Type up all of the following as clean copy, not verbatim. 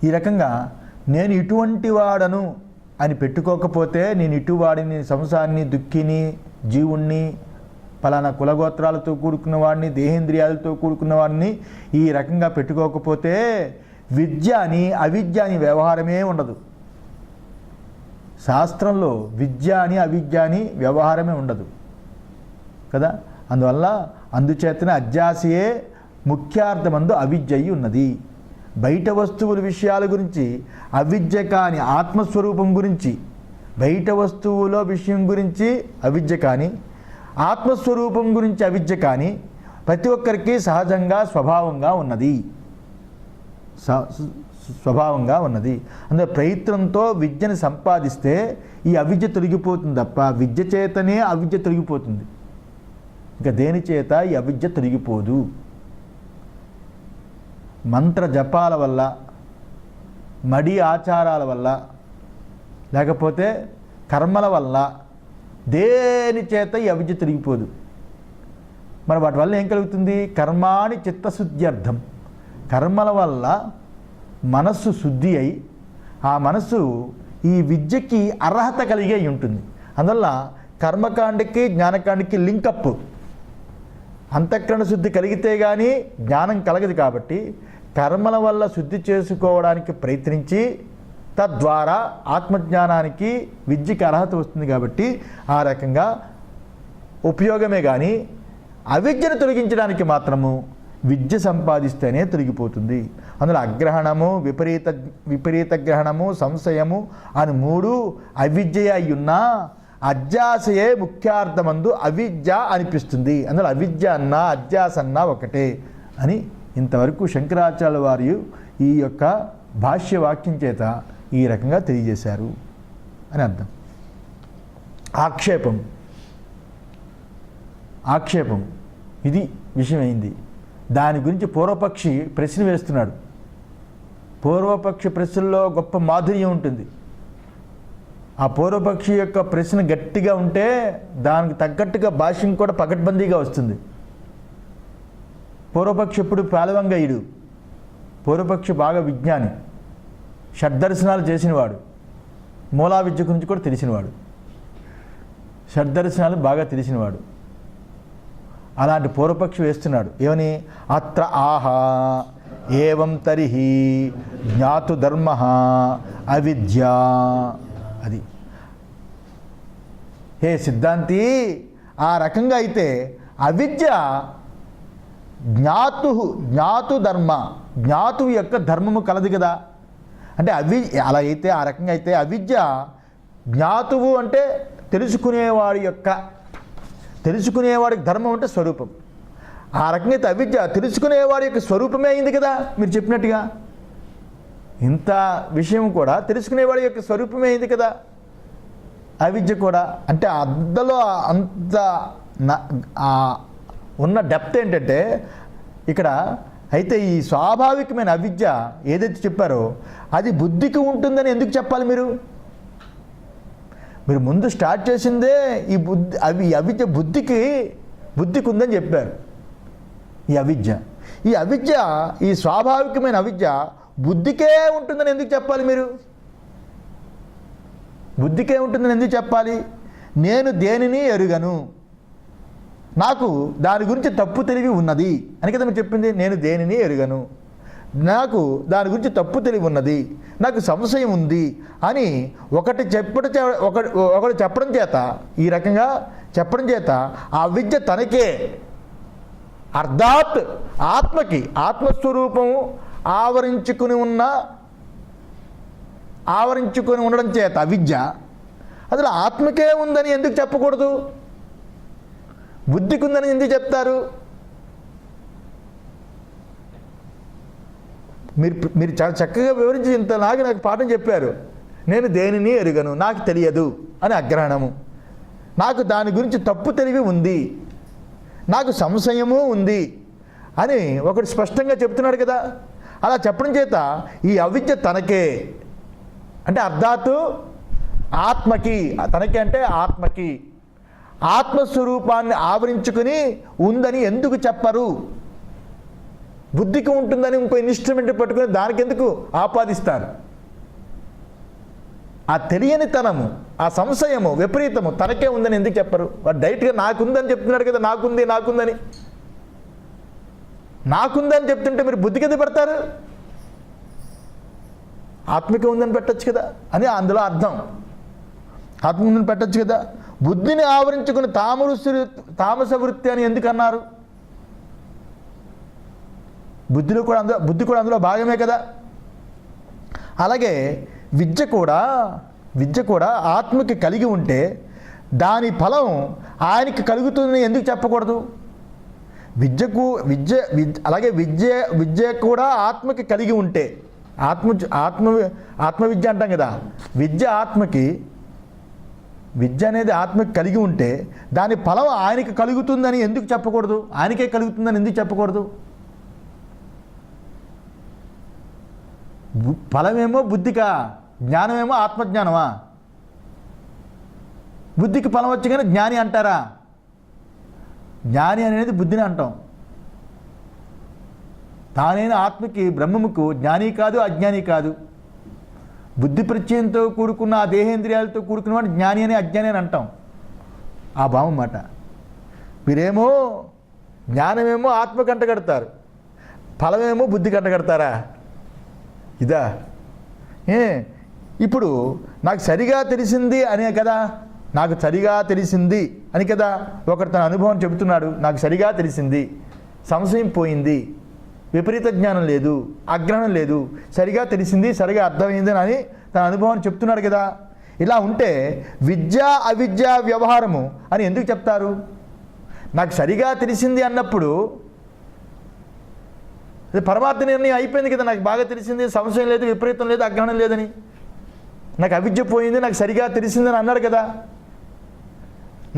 ఈ రకంగా నేను ఇటువంటి వాడను అని పెట్టుకోకపోతే, నేను ఇటువాడిని, సంసారాన్ని, దుఃఖిని, జీవుణ్ణి, ఫలానా కులగోత్రాలతో కూడుకున్న వాడిని, దేహేంద్రియాలతో కూడుకున్న వాడిని ఈ రకంగా పెట్టుకోకపోతే విద్య అని అవిద్య అని వ్యవహారమే ఉండదు. శాస్త్రంలో విద్య అని అవిద్య అని వ్యవహారమే ఉండదు కదా. అందుచేతనే అధ్యాసయే ముఖ్యార్థమందు అవిద్య ఉన్నది. బయట వస్తువుల విషయాల గురించి అవిద్య కాని ఆత్మస్వరూపం గురించి, బయట వస్తువుల విషయం గురించి అవిద్య కానీ, ఆత్మస్వరూపం గురించి అవిద్య కానీ ప్రతి ఒక్కరికి సహజంగా స్వభావంగా ఉన్నది. అందులో ప్రయత్నంతో విద్యను సంపాదిస్తే ఈ అవిద్య తొలగిపోతుంది తప్ప విద్య చేతనే అవిద్య తొలగిపోతుంది. ఇంకా దేని చేత ఈ అవిద్య తొలగిపోదు. మంత్ర జపాల వల్ల, మడి ఆచారాల వల్ల, లేకపోతే కర్మల వల్ల దేని చేత ఈ అవిద్య తిరిగిపోదు. మరి వాటి వల్ల ఏం కలుగుతుంది? కర్మాణి చిత్తశుద్ధ్యర్థం. కర్మల వల్ల మనస్సు శుద్ధి అయి ఆ మనస్సు ఈ విద్యకి అర్హత కలిగే ఉంటుంది. అందువల్ల కర్మకాండకి జ్ఞానకాండకి లింకప్. అంతఃకరణ శుద్ధి కలిగితే కానీ జ్ఞానం కలగదు. కాబట్టి కర్మల వల్ల శుద్ధి చేసుకోవడానికి ప్రయత్నించి తద్వారా ఆత్మజ్ఞానానికి విద్యకి అర్హత వస్తుంది. కాబట్టి ఆ రకంగా ఉపయోగమే కానీ అవిద్యను తొలగించడానికి మాత్రము విద్య సంపాదిస్తేనే తొలగిపోతుంది. అందులో అగ్రహణము, విపరీత గ్రహణము, సంశయము అని మూడు అవిద్య అయ్యున్నా అధ్యాసయే ముఖ్యార్థమందు అవిద్య అనిపిస్తుంది. అందులో అవిద్య అన్నా అధ్యాస అన్నా ఒకటే అని ఇంతవరకు శంకరాచార్యుల వారు ఈ యొక్క భాష్యవాక్యం చేత ఈ రకంగా తెలియజేశారు అని అర్థం. ఆక్షేపం ఇది విషయమైంది. దాని గురించి పూర్వపక్షి ప్రశ్న వేస్తున్నాడు. పూర్వపక్షి ప్రశ్నలో గొప్ప మాధుర్యం ఉంటుంది. ఆ పూర్వపక్షి యొక్క ప్రశ్న గట్టిగా ఉంటే దానికి తగ్గట్టుగా భాష్యం కూడా పకడ్బందీగా వస్తుంది. పూర్వపక్షి ఎప్పుడు పేలవంగయుడు. పూర్వపక్షి బాగా విజ్ఞాని, షడ్దర్శనాలు చేసినవాడు, మూలా విద్య గురించి కూడా తెలిసినవాడు, షడ్దర్శనాలు బాగా తెలిసినవాడు. అలాంటి పూర్వపక్షి వేస్తున్నాడు ఏమని? అత్ర ఆహా ఏవం తరిహి జ్ఞాతు ధర్మ అవిద్య. అది హే సిద్ధాంతి, ఆ రకంగా అయితే అవిద్య జ్ఞాతు ధర్మ, జ్ఞాతు యొక్క ధర్మము కలదు కదా. అంటే అలా అయితే ఆ రకంగా అయితే అవిద్య జ్ఞాతువు అంటే తెలుసుకునేవాడికి ధర్మం అంటే స్వరూపం. ఆ రకంగా అయితే అవిద్య తెలుసుకునేవాడి యొక్క స్వరూపమే అయింది కదా. మీరు చెప్పినట్టుగా ఇంత విషయం కూడా తెలుసుకునేవాడి యొక్క స్వరూపమే అయింది కదా అవిద్య కూడా. అంటే అందులో అంత ఉన్న డెప్త్ ఏంటంటే ఇక్కడ అయితే ఈ స్వాభావికమైన అవిద్య ఏదైతే చెప్పారో అది బుద్ధికి ఉంటుందని ఎందుకు చెప్పాలి? మీరు ముందు స్టార్ట్ చేసిందే ఈ అవిద్య బుద్ధికి ఉందని చెప్పారు. ఈ అవిద్య ఈ స్వాభావికమైన అవిద్య బుద్ధికే ఉంటుందని ఎందుకు చెప్పాలి? బుద్ధికే ఉంటుందని ఎందుకు చెప్పాలి? నేను దేనిని ఎరుగను, నాకు దాని గురించి తప్పు తెలివి ఉన్నది అని కదా మీరు చెప్పింది. నేను దేనిని ఎరుగను, నాకు దాని గురించి తప్పు తెలివి ఉన్నది, నాకు సంశయం ఉంది అని ఒకటి చెప్పడం చేత, ఈ రకంగా చెప్పడం చేత ఆ విద్య తనకే అర్థాత్ ఆత్మస్వరూపం ఆవరించుకుని ఉండడం చేత అవిద్య అసలు ఆత్మకే ఉందని ఎందుకు చెప్పకూడదు? బుద్ధికి ఉందని ఎందుకు చెప్తారు? మీరు చాలా చక్కగా వివరించి నాకు పాఠం చెప్పారు. నేను దేనిని ఎరుగను, నాకు తెలియదు అని అగ్రహణము, నాకు దాని గురించి తప్పు తెలివి ఉంది, నాకు సంశయము ఉంది అని ఒకటి స్పష్టంగా చెప్తున్నాడు కదా. అలా చెప్పడం చేత ఈ అవిద్య తనకే అంటే అర్థాత్తు ఆత్మకి, తనకే అంటే ఆత్మకి ఆత్మస్వరూపాన్ని ఆవరించుకుని ఉందని ఎందుకు చెప్పరు బుద్ధికి ఉంటుందని ఇంకో ఇన్స్ట్రుమెంట్ పట్టుకుని దానికి ఎందుకు ఆపాదిస్తారు? ఆ తెలియనితనము, ఆ సంశయము, విపరీతము తనకే ఉందని ఎందుకు చెప్పరు? వాడు డైరెక్ట్గా నాకుందని చెప్తున్నాడు కదా, నాకుందని చెప్తుంటే మీరు బుద్ధికి ఎందుకు పెడతారు? ఆత్మిక ఉందని పెట్టచ్చు కదా అని అందులో అర్థం. ఆత్మ ఉందని పెట్టచ్చు కదా. బుద్ధిని ఆవరించుకుని తామస వృత్తి అని ఎందుకు అన్నారు? బుద్ధి కూడా అందులో భాగమే కదా. అలాగే విద్య కూడా ఆత్మకి కలిగి ఉంటే దాని ఫలం ఆయనకి కలుగుతుందని ఎందుకు చెప్పకూడదు? అలాగే విద్య కూడా ఆత్మకి కలిగి ఉంటే, ఆత్మవిద్య అంటాం కదా, విద్య అనేది ఆత్మకి కలిగి ఉంటే దాని ఫలం ఆయనకి కలుగుతుందని ఎందుకు చెప్పకూడదు? ఆయనకే కలుగుతుందని ఎందుకు చెప్పకూడదు? ఫలమేమో బుద్ధికా, జ్ఞానమేమో ఆత్మజ్ఞానమా? బుద్ధికి ఫలం వచ్చి కానీ జ్ఞాని అంటారా? జ్ఞాని అనేది బుద్ధిని అంటాం. తానైన ఆత్మకి, బ్రహ్మముకు జ్ఞాని కాదు, అజ్ఞాని కాదు. బుద్ధి ప్రత్యయంతో కూడుకున్న ఆ దేహేంద్రియాలతో కూడుకున్న వాడు జ్ఞాని అని, అజ్ఞాని అని అంటాం. ఆ భావం మాట. మీరేమో జ్ఞానమేమో ఆత్మ కంటగడతారు, ఫలమేమో బుద్ధి కంటగడతారా? ఇదా? ఇప్పుడు నాకు సరిగా తెలిసింది అనే కదా, నాకు సరిగా తెలిసింది అని కదా ఒకరు తన అనుభవం చెబుతున్నాడు. నాకు సరిగా తెలిసింది, సంశయం పోయింది, విపరీత జ్ఞానం లేదు, అగ్రహణం లేదు, సరిగా తెలిసింది, సరిగా అర్థమైంది అని తన అనుభవాన్ని చెప్తున్నాడు కదా. ఇలా ఉంటే విద్య అవిద్య వ్యవహారము అని ఎందుకు చెప్తారు? నాకు సరిగా తెలిసింది అన్నప్పుడు అది పరమార్థ నిర్ణయం అయిపోయింది కదా. నాకు బాగా తెలిసింది, సంశయం లేదు, విపరీతం లేదు, అగ్రహణం లేదని. నాకు అవిద్య పోయింది, నాకు సరిగా తెలిసిందని అన్నాడు కదా.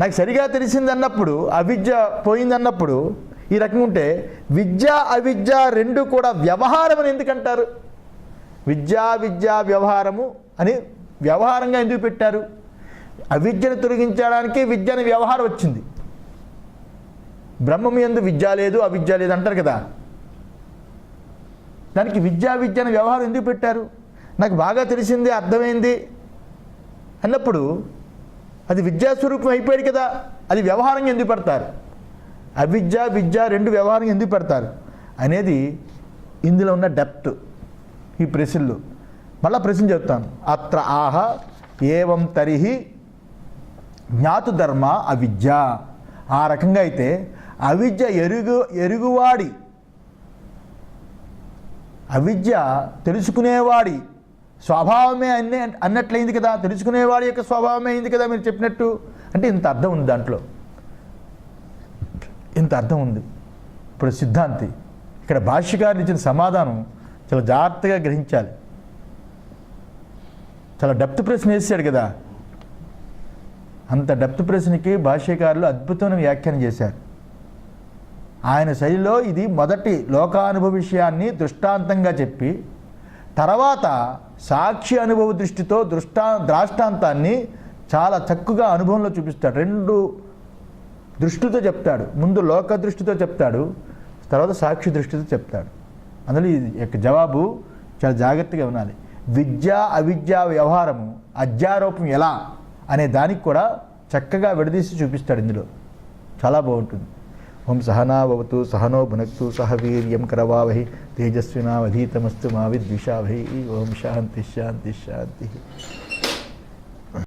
నాకు సరిగా తెలిసింది అన్నప్పుడు, అవిద్య పోయింది అన్నప్పుడు ఈ రకంగా ఉంటే విద్య అవిద్య రెండు కూడా వ్యవహారం అని ఎందుకంటారు? విద్య వ్యవహారము అని వ్యవహారంగా ఎందుకు పెట్టారు? అవిద్యను తొలగించడానికి విద్య అనే వ్యవహారం వచ్చింది. బ్రహ్మము యందు విద్య లేదు, అవిద్య లేదు అంటారు కదా. దానికి విద్య అనే వ్యవహారం ఎందుకు పెట్టారు? నాకు బాగా తెలిసింది, అర్థమైంది అన్నప్పుడు అది విద్యాస్వరూపం అయిపోయాడు కదా. అది వ్యవహారంగా ఎందుకు పెడతారు? విద్య రెండు వ్యవహారంగా ఎందుకు పెడతారు అనేది ఇందులో ఉన్న డెప్త్. ఈ ప్రశ్నలు మళ్ళా ప్రశ్న చెప్తాను. అత్ర ఆహ ఏవం తరిహి జ్ఞాతు ధర్మ అవిద్య. ఆ రకంగా అయితే అవిద్య ఎరుగువాడి, అవిద్య తెలుసుకునేవాడి స్వభావమే అన్నట్లయింది కదా. తెలుసుకునేవాడి యొక్క స్వభావమే అయింది కదా మీరు చెప్పినట్టు. అంటే ఇంత అర్థం ఉంది దాంట్లో, ఇంత అర్థం ఉంది. ఇప్పుడు సిద్ధాంతి ఇక్కడ భాష్యకారులు ఇచ్చిన సమాధానం చాలా జాగ్రత్తగా గ్రహించాలి. చాలా డెప్త్ ప్రశ్న వేసాడు కదా. అంత డెప్త్ ప్రశ్నకి భాష్యకారులు అద్భుతమైన వ్యాఖ్యానం చేశారు. ఆయన శైలిలో ఇది మొదటి లోకానుభవ విషయాన్ని దృష్టాంతంగా చెప్పి, తర్వాత సాక్షి అనుభవ దృష్టితో ద్రాష్టాంతాన్ని చాలా చక్కగా అనుభవంలో చూపిస్తాడు. రెండు దృష్టితో చెప్తాడు. ముందు లోక దృష్టితో చెప్తాడు, తర్వాత సాక్షి దృష్టితో చెప్తాడు. అందులో ఈ యొక్క జవాబు చాలా జాగ్రత్తగా వినాలి. విద్య అవిద్య వ్యవహారము, అధ్యారోపం ఎలా అనే దానికి కూడా చక్కగా విడదీసి చూపిస్తాడు ఇందులో. చాలా బాగుంటుంది. ఓం సహనా భవతు సహనో భునక్తు సహ వీర్యం కరవావహి తేజస్వినావధీతమస్తు మా విద్విషావహి. ఓం శాంతి శాంతి శాంతి.